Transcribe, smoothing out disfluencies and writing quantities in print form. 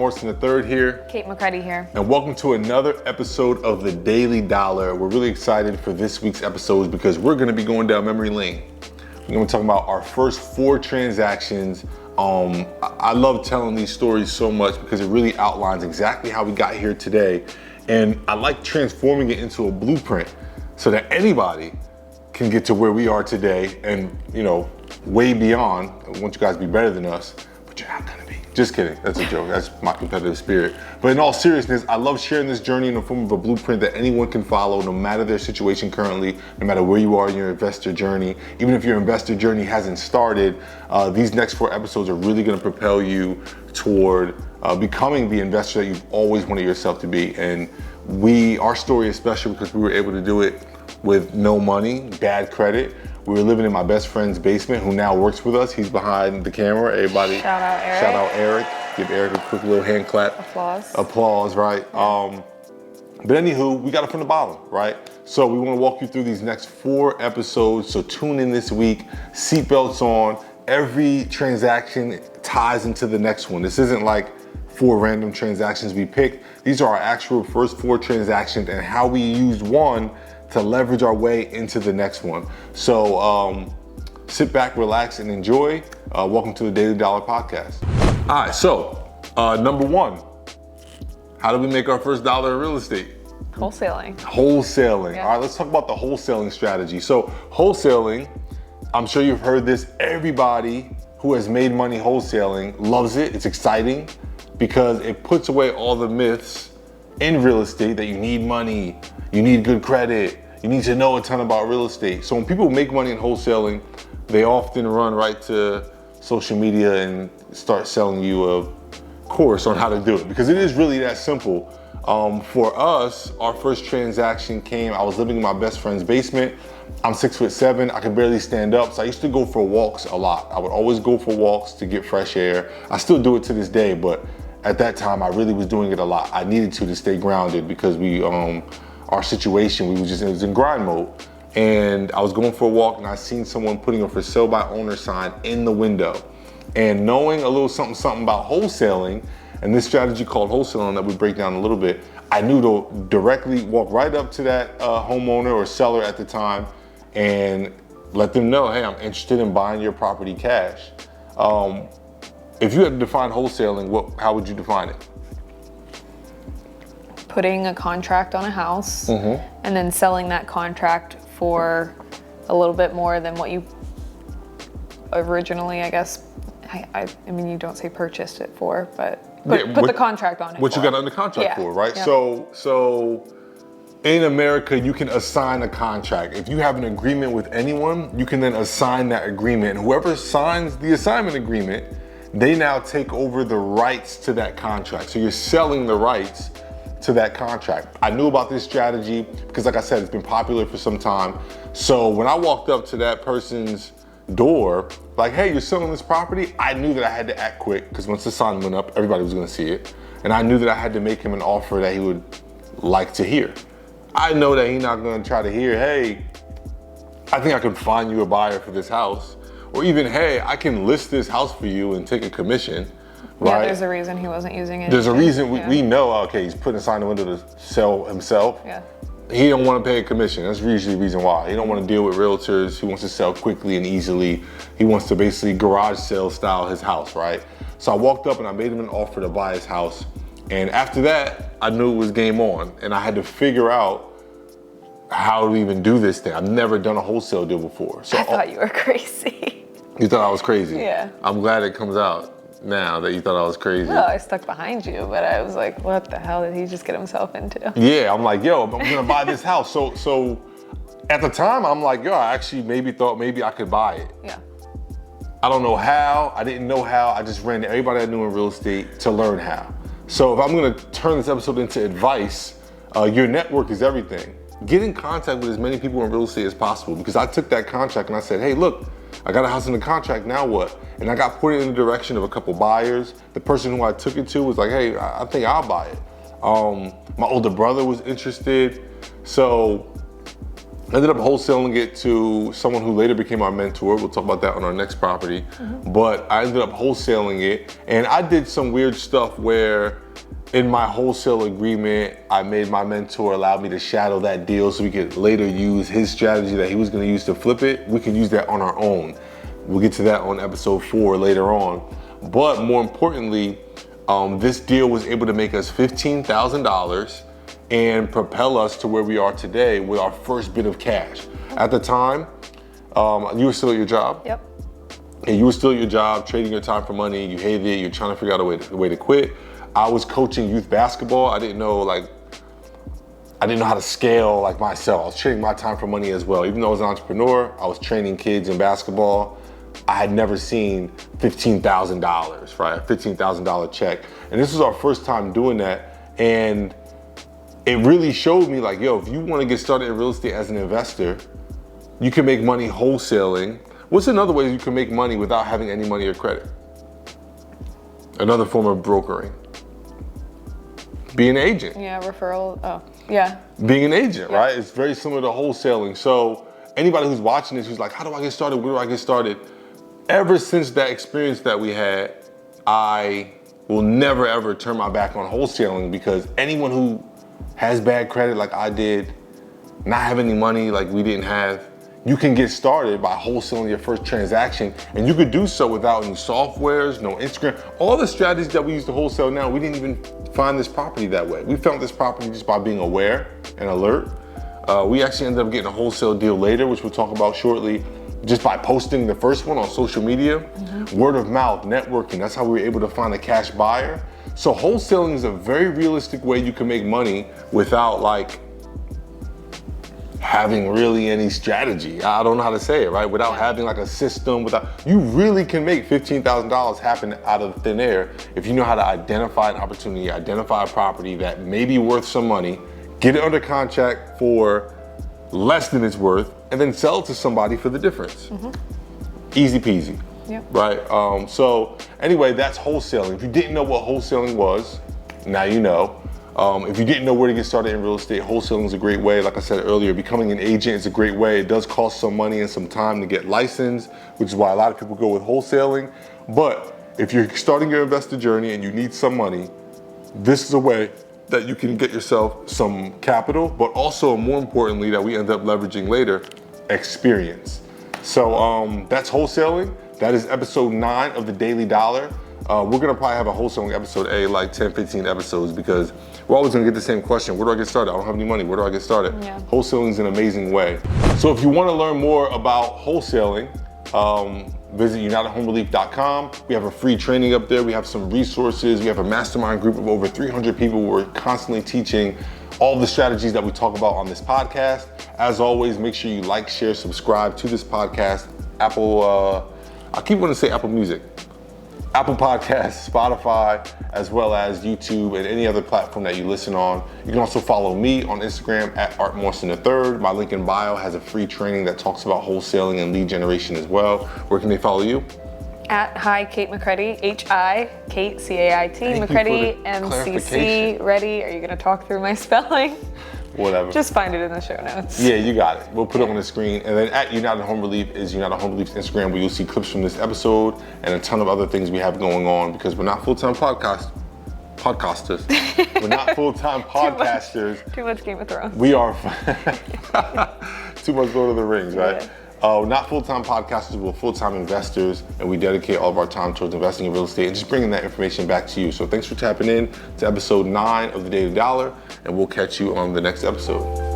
Morrison III here. Kate McCready here. And welcome to another episode of The Daily Dollar. We're really excited for this week's episode because we're gonna be going down memory lane. We're gonna talk about our first 4 transactions. I love telling these stories so much because it really outlines exactly how we got here today. And I like transforming it into a blueprint so that anybody can get to where we are today and, you know, way beyond. I want you guys to be better than us, but you're not gonna be. Just kidding, that's a joke, that's my competitive spirit. But in all seriousness, I love sharing this journey in the form of a blueprint that anyone can follow, no matter their situation currently, no matter where you are in your investor journey. Even if your investor journey hasn't started, these next 4 episodes are really gonna propel you toward becoming the investor that you've always wanted yourself to be. And our story is special because we were able to do it with no money, bad credit. We were living in my best friend's basement, who now works with us. He's behind the camera. Everybody, shout out Eric. Shout out Eric. Give Eric a quick little hand clap. Applause, right? But anywho, we got it from the bottom, right? So we want to walk you through these next 4 episodes. So tune in this week, seatbelts on. Every transaction ties into the next one. This isn't like 4 random transactions we picked. These are our actual first 4 transactions and how we used one to leverage our way into the next one. So sit back, relax, and enjoy. Welcome to the Daily Dollar Podcast. All right, so number 1, how did we make our first dollar in real estate? Wholesaling. Yeah. All right, let's talk about the wholesaling strategy. So wholesaling, I'm sure you've heard this, everybody who has made money wholesaling loves it. It's exciting because it puts away all the myths in real estate that you need money, you need good credit, you need to know a ton about real estate. So when people make money in wholesaling, they often run right to social media and start selling you a course on how to do it, because it is really that simple. For us, our first transaction came, I was living in my best friend's basement. I'm 6'7", I could barely stand up. So I used to go for walks a lot. I would always go for walks to get fresh air. I still do it to this day, but at that time I really was doing it a lot. I needed to stay grounded because our situation, it was in grind mode. And I was going for a walk and I seen someone putting a for sale by owner sign in the window. And knowing a little something about wholesaling and this strategy called wholesaling that we break down a little bit, I knew to directly walk right up to that homeowner or seller at the time and let them know, hey, I'm interested in buying your property cash. If you had to define wholesaling, how would you define it? Putting a contract on a house and then selling that contract for a little bit more than what you originally, I guess, I mean, you don't say purchased it for, but put the contract on it. What you got under contract for, right? Yeah. So in America, you can assign a contract. If you have an agreement with anyone, you can then assign that agreement. And whoever signs the assignment agreement, they now take over the rights to that contract. So you're selling the rights to that contract. I knew about this strategy because, like I said, it's been popular for some time. So when I walked up to that person's door, like, hey, you're selling this property, I knew that I had to act quick because once the sign went up, everybody was gonna see it. And I knew that I had to make him an offer that he would like to hear. I know that he's not gonna try to hear, hey, I think I can find you a buyer for this house. Or even, hey, I can list this house for you and take a commission. Yeah, right? There's a reason he wasn't using it. There's a reason we know, okay, he's putting a sign in the window to sell himself. Yeah. He don't want to pay a commission. That's usually the reason why. He don't want to deal with realtors. He wants to sell quickly and easily. He wants to basically garage sale style his house, right? So I walked up and I made him an offer to buy his house. And after that, I knew it was game on. And I had to figure out how to even do this thing. I've never done a wholesale deal before. So I thought you were crazy. You thought I was crazy? Yeah. I'm glad it comes out now that you thought I was crazy. No, I stuck behind you, but I was like, what the hell did he just get himself into? Yeah, I'm like, yo, I'm gonna buy this house. So at the time, I'm like, yo, I actually thought maybe I could buy it. Yeah. I don't know how, I didn't know how, I just ran to everybody I knew in real estate to learn how. So if I'm gonna turn this episode into advice, your network is everything. Get in contact with as many people in real estate as possible, because I took that contract and I said, hey, look, I got a house in the contract, now what? And I got put in the direction of a couple buyers. The person who I took it to was like, hey, I think I'll buy it. My older brother was interested. So I ended up wholesaling it to someone who later became our mentor. We'll talk about that on our next property. But I ended up wholesaling it, and I did some weird stuff where in my wholesale agreement, I made my mentor allow me to shadow that deal so we could later use his strategy that he was gonna use to flip it. We could use that on our own. We'll get to that on episode 4 later on. But more importantly, this deal was able to make us $15,000 and propel us to where we are today with our first bit of cash. At the time, you were still at your job? Yep. And you were still at your job, trading your time for money, you hated it, you're trying to figure out a way to quit. I was coaching youth basketball. I didn't know how to scale like myself. I was trading my time for money as well. Even though I was an entrepreneur, I was training kids in basketball. I had never seen $15,000, right? A $15,000 check. And this was our first time doing that. And it really showed me like, yo, if you want to get started in real estate as an investor, you can make money wholesaling. What's another way you can make money without having any money or credit? Another form of brokering. Be an agent. Yeah, referral. Oh, yeah. Being an agent, Yeah. right? It's very similar to wholesaling. So anybody who's watching this, who's like, how do I get started? Where do I get started? Ever since that experience that we had, I will never ever turn my back on wholesaling, because anyone who has bad credit like I did, not have any money like we didn't have, you can get started by wholesaling your first transaction, and you could do so without any softwares, no Instagram. All the strategies that we use to wholesale now, we didn't even find this property that way. We found this property just by being aware and alert. We actually ended up getting a wholesale deal later, which we'll talk about shortly, just by posting the first one on social media. Word of mouth, networking, that's how we were able to find a cash buyer. So wholesaling is a very realistic way you can make money without like having really any strategy. I don't know how to say it, right? Without having like a system, you really can make $15,000 happen out of thin air if you know how to identify an opportunity, identify a property that may be worth some money, get it under contract for less than it's worth, and then sell it to somebody for the difference. Easy peasy. Yep. Right? So anyway, that's wholesaling. If you didn't know what wholesaling was, now you know. If you didn't know where to get started in real estate, wholesaling is a great way. Like I said earlier, becoming an agent is a great way. It does cost some money and some time to get licensed, which is why a lot of people go with wholesaling. But if you're starting your investor journey and you need some money, this is a way that you can get yourself some capital, but also more importantly that we end up leveraging later, experience. So that's wholesaling. That is episode 9 of the Daily Dollar. We're gonna probably have a wholesaling episode like 10, 15 episodes, because we're always gonna get the same question. Where do I get started? I don't have any money. Where do I get started? Yeah. Wholesaling is an amazing way. So if you wanna learn more about wholesaling, visit unitedhomerelief.com. We have a free training up there. We have some resources. We have a mastermind group of over 300 people who are constantly teaching all the strategies that we talk about on this podcast. As always, make sure you like, share, subscribe to this podcast. I keep wanting to say Apple Music. Apple Podcasts, Spotify, as well as YouTube and any other platform that you listen on. You can also follow me on Instagram at Art III. My link in bio has a free training that talks about wholesaling and lead generation as well. Where can they follow you? At Hi Cait McCready, H-I, Cait, C-A-I-T, Thank you McCready, for the M-C-C, clarification. ready. Are you gonna talk through my spelling? Whatever. Just find it in the show notes. Yeah, you got it. We'll put it on the screen. And then at United Home Relief is United Home Relief's Instagram, where you'll see clips from this episode and a ton of other things we have going on, because we're not full-time podcasters. We're not full-time podcasters. Too much Game of Thrones. We are too much Lord of the Rings, right? Yeah. We're not full-time podcasters, we're full-time investors, and we dedicate all of our time towards investing in real estate and just bringing that information back to you. So thanks for tapping in to episode 9 of the Daily Dollar, and we'll catch you on the next episode.